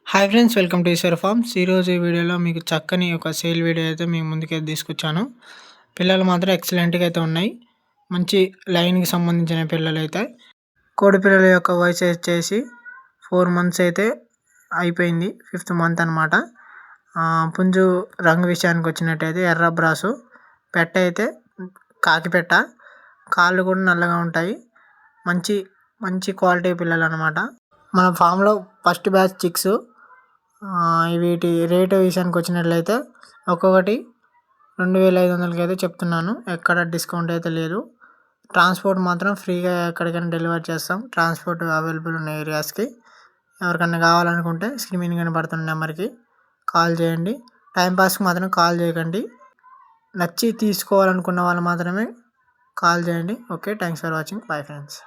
Hi friends, welcome to Eshwar farms. ఈరోజు ఈ వీడియోలో మీకు చక్కని ఒక సేల్ వీడియో అయితే మీ ముందుకైతే తీసుకొచ్చాను. పిల్లలు మాత్రం ఎక్సలెంట్గా అయితే ఉన్నాయి. మంచి లైన్కి సంబంధించిన పిల్లలు అయితే. కోడి పిల్లల యొక్క వయసు వచ్చేసి 4 months అయితే అయిపోయింది. 5th month అనమాట. పుంజు రంగు విషయానికి వచ్చినట్టయితే ఎర్ర బ్రాసు, పెట్ట అయితే కాకి పెట్ట, కాళ్ళు కూడా నల్లగా ఉంటాయి. మంచి మంచి క్వాలిటీ పిల్లలు అనమాట. మన ఫామ్లో ఫస్ట్ బ్యాచ్ చిక్స్. వీటి రేటు విషయానికి వచ్చినట్లయితే ఒక్కొక్కటి 2500కి అయితే చెప్తున్నాను. ఎక్కడ డిస్కౌంట్ అయితే లేదు. ట్రాన్స్పోర్ట్ మాత్రం ఫ్రీగా ఎక్కడికైనా డెలివర్ చేస్తాం. ట్రాన్స్పోర్ట్ అవైలబుల్ ఉన్న ఏరియాస్కి. ఎవరికైనా కావాలనుకుంటే స్క్రీన్ మీద కనబడుతున్న నెంబర్కి కాల్ చేయండి. టైంపాస్కి మాత్రం కాల్ చేయకండి. నచ్చి తీసుకోవాలనుకున్న వాళ్ళు మాత్రమే కాల్ చేయండి. Okay, thanks for watching. Bye friends.